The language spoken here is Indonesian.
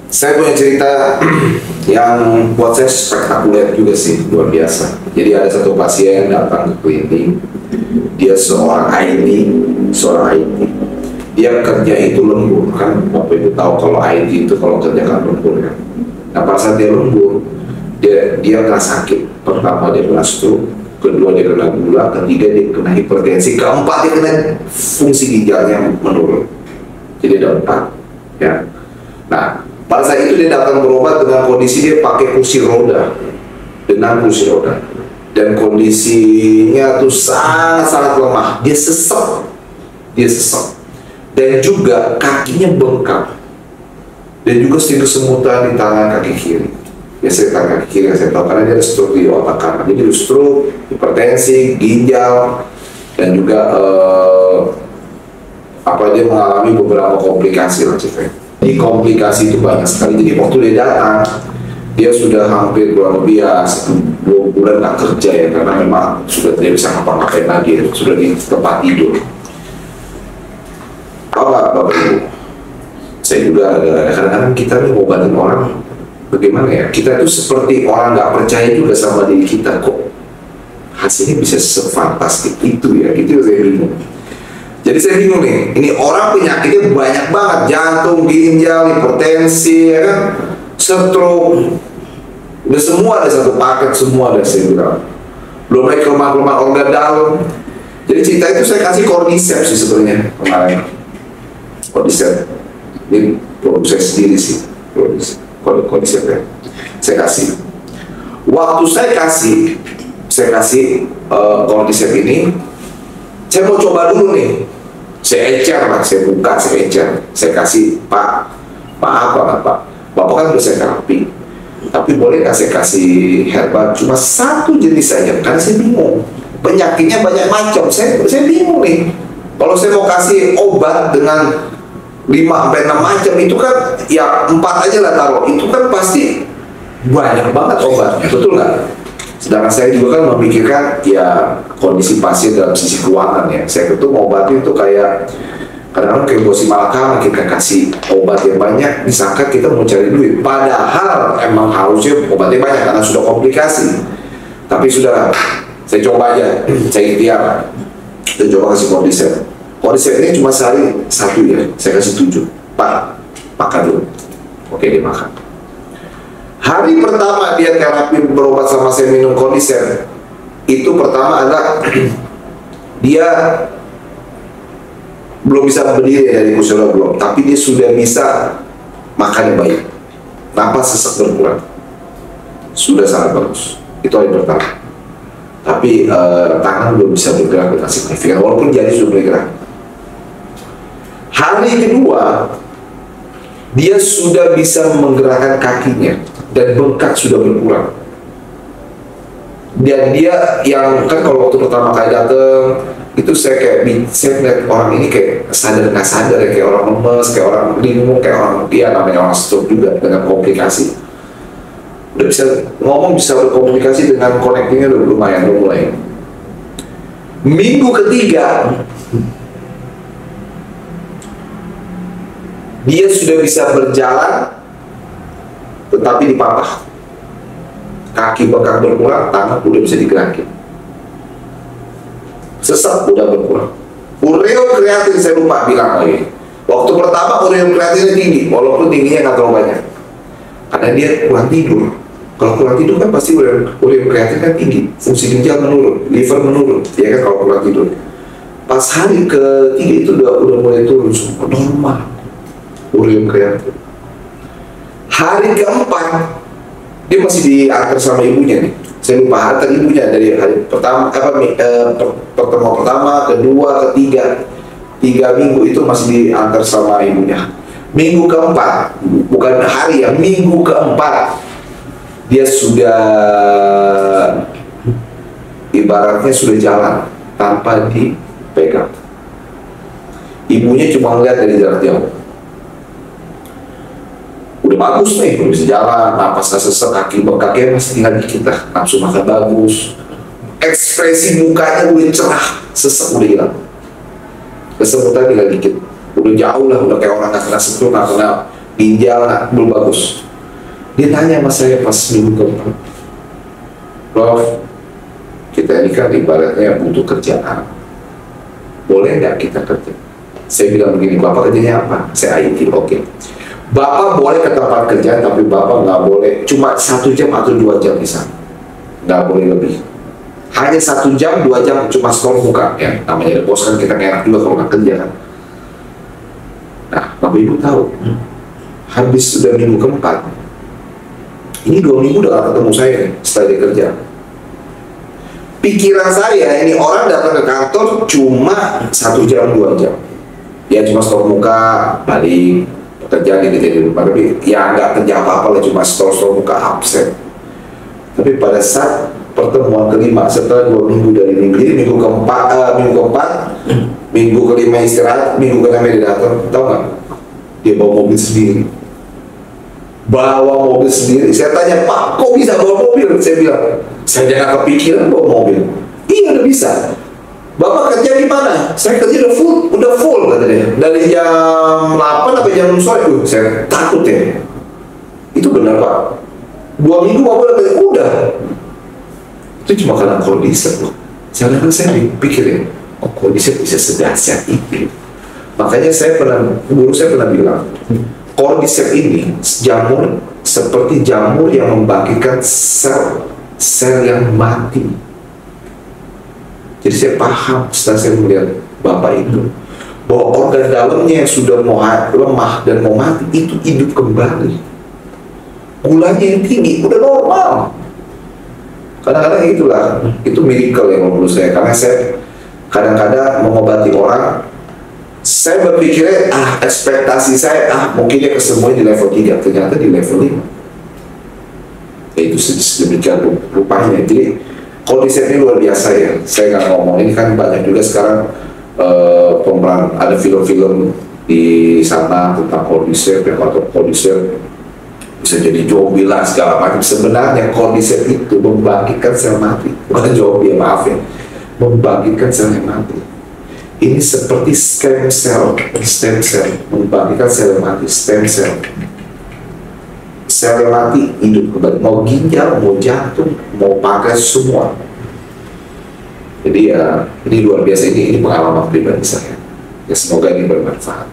Saya punya cerita yang buat saya spektakuler juga sih, luar biasa. Jadi ada satu pasien datang ke klinik, dia seorang IT, dia kerja itu lembur kan, Bapak Ibu tahu kalau IT itu kalau kerja kan lembur kan. Nah pada saat dia lembur, dia kena sakit. Pertama dia kena stroke, kedua dia kena gula, ketiga dia kena hipertensi, keempat dia kena fungsi ginjalnya menurun. Jadi ada 4 ya. Nah pada saat itu dia datang berobat dengan kondisi dia pakai kursi roda, dan kondisinya tuh sangat lemah. Dia sesek, dan juga kakinya bengkak, dan juga sedikit kesemutan di tangan kaki kiri. Biasanya tangan kaki kiri saya tahu karena dia ada stroke di otak kanan. Jadi stroke, hipertensi, ginjal, dan juga dia mengalami beberapa komplikasi lah ceritanya. Di komplikasi itu banyak sekali. Jadi waktu dia datang, dia sudah hampir kurang lebih 2 bulan nggak kerja ya, karena memang sudah tidak bisa ngapa-ngapain lagi, sudah di tempat tidur. Tahu nggak Bapak Ibu? Saya juga kadang-kadang kita nih ngobatin orang, bagaimana ya? Kita itu seperti orang nggak percaya juga sama diri kita, kok hasilnya bisa sefantastik itu ya? Itu saya bingung. Jadi saya bingung nih, ini orang penyakitnya banyak banget, jantung, ginjal, hipertensi, ya kan, stroke, udah semua ada satu paket, semua ada saya bilang. Belum lagi kelemahan-kelemahan organ dalam. Jadi cerita itu saya kasih Cordyceps sih sebenarnya kemarin. Cordyceps, ini produk saya sendiri sih, Cordyceps ya. Saya kasih. Waktu saya kasih Cordyceps ini, saya mau coba dulu nih. Saya ecer lah, saya buka, saya ecer. Saya kasih, Pak, maaf banget Pak, Bapak kan udah saya terapi, tapi boleh nggak saya kasih herbal cuma 1 jenis saja, karena saya bingung. Penyakitnya banyak macam, saya bingung nih. Kalau saya mau kasih obat dengan 5-6 macam, itu kan ya 4 aja lah taruh, itu kan pasti banyak banget obat, betul nggak? Sedangkan saya juga kan memikirkan ya kondisi pasien dalam sisi keuangan ya. Saya itu ngobatin tuh kayak kadang-kadang kayak bosi malakama, kita kasih obat yang banyak, disangka kita mau cari duit. Padahal emang harusnya obatnya banyak karena sudah komplikasi. Tapi sudah, saya coba aja, saya ikhtiar. Saya coba kasih Cordyceps. Cordyceps ini cuma sehari 1 ya, saya kasih 7. Pak, makan dulu. Oke, dia makan. Hari pertama dia terapi berobat sama saya minum Cordyceps, itu pertama adalah dia belum bisa berdiri dari kursi roda belum, tapi dia sudah bisa makan yang baik, napas sesak berkurang, sudah sangat bagus. Itu hari pertama. Tapi tangan belum bisa bergerak dengan signifikan, walaupun jari sudah bergerak. Hari kedua dia sudah bisa menggerakkan kakinya dan bengkak sudah berkurang. Dan dia yang kan kalau waktu pertama kali datang itu saya lihat orang ini kayak sadar nggak sadar ya, kayak orang lemes, kayak orang bingung, kayak orang dia namanya orang stroke juga dengan komplikasi. Udah bisa ngomong, bisa berkomunikasi dengan connectingnya udah lumayan, udah mulai. Minggu ketiga dia sudah bisa berjalan, tetapi dipapah. Kaki bengkak berkurang, tangan udah bisa digerakin. Sesak udah berkurang. Ureokreatin saya lupa bilang lagi. Waktu pertama ureokreatinnya tinggi, walaupun tingginya nggak terlalu banyak. Karena dia kurang tidur. Kalau kurang tidur kan pasti ureokreatin kan tinggi, fungsi ginjal menurun, liver menurun, ya kan kalau kurang tidur. Pas hari ketiga itu udah mulai turun semua normal. Ureokreatin. Hari keempat dia masih diantar sama ibunya nih. Saya lupa antar ibunya dari hari pertama pertemuan pertama, kedua, ketiga, 3 minggu itu masih diantar sama ibunya. Minggu keempat, bukan hari ya, minggu keempat dia sudah ibaratnya sudah jalan tanpa dipegang. Ibunya cuma ngeliat dari jarak jauh. Udah bagus nih, udah bisa jalan, napas gak sesek, kaki bengkaknya masih tinggal dikit lah, nafsu makan bagus, ekspresi mukanya udah cerah, sesek udah hilang, kesemutan tinggal dikit, udah jauh lah, udah kayak orang gak kena sentuh, gak kena ginjal belum bagus. Dia tanya sama saya pas minggu keempat, Prof, kita ini kan ibaratnya butuh kerjaan, boleh nggak kita kerja? Saya bilang begini, Bapak kerjanya apa? Saya IT, oke. Bapak boleh ke tempat kerja, tapi Bapak nggak boleh cuma 1 jam atau 2 jam di sana, nggak boleh lebih. Hanya 1 jam, 2 jam cuma store muka, ya namanya bos kan, kita enak juga kalau nggak kerja kan. Nah, Bapak Ibu tahu, habis sudah minggu keempat, ini 2 minggu udah gak ketemu saya nih, setelah dia kerja. Pikiran saya, ini orang datang ke kantor cuma 1 jam, 2 jam. Ya cuma store muka, balik, kerja di rumah. Tapi ya nggak kerja apa-apa lah, cuma store muka, absen. Tapi pada saat pertemuan kelima, setelah 2 minggu dari minggu ini, minggu keempat, minggu kelima istirahat, minggu keenam dia datang, tahu nggak? Dia bawa mobil sendiri. Bawa mobil sendiri. Saya tanya, Pak, kok bisa bawa mobil? Saya bilang, saya jangan kepikiran bawa mobil. Iya, udah bisa. Bapak kerja di mana? Saya kerja udah full kata dia. Dari jam 8 sampai jam sore. Saya takut ya. Itu benar, Pak. 2 minggu Bapak udah kerja. Udah. Itu cuma karena kondisi loh. Saya pikirin, oh kondisi bisa sedahsyat itu. Makanya guru saya pernah bilang, Cordyceps ini jamur seperti jamur yang membangkitkan sel yang mati. Jadi saya paham setelah saya melihat Bapak itu, bahwa organ dalamnya yang sudah lemah dan mau mati itu hidup kembali. Gulanya yang tinggi udah normal. Kadang-kadang itulah, itu miracle yang menurut saya. Karena saya kadang-kadang mengobati orang, saya berpikirnya, ekspektasi saya, mungkin dia kesemuanya di level 3, ternyata di level 5. Ya, itu sedemikian rupanya. Jadi, Cordyceps ini luar biasa ya. Saya nggak ngomong, ini kan banyak juga sekarang pemeran, ada film-film di sana tentang Cordyceps, yang atau Cordyceps bisa jadi zombie lah, segala macam. Sebenarnya Cordyceps itu membangkitkan sel mati. Bukan zombie, maaf ya. Membangkitkan sel yang mati. Ini seperti stem cell, membangkitkan sel mati, stem cell. Sel mati hidup kembali, mau ginjal, mau jantung, mau pankreas, semua. Jadi ya, ini luar biasa, ini pengalaman pribadi saya. Ya semoga ini bermanfaat.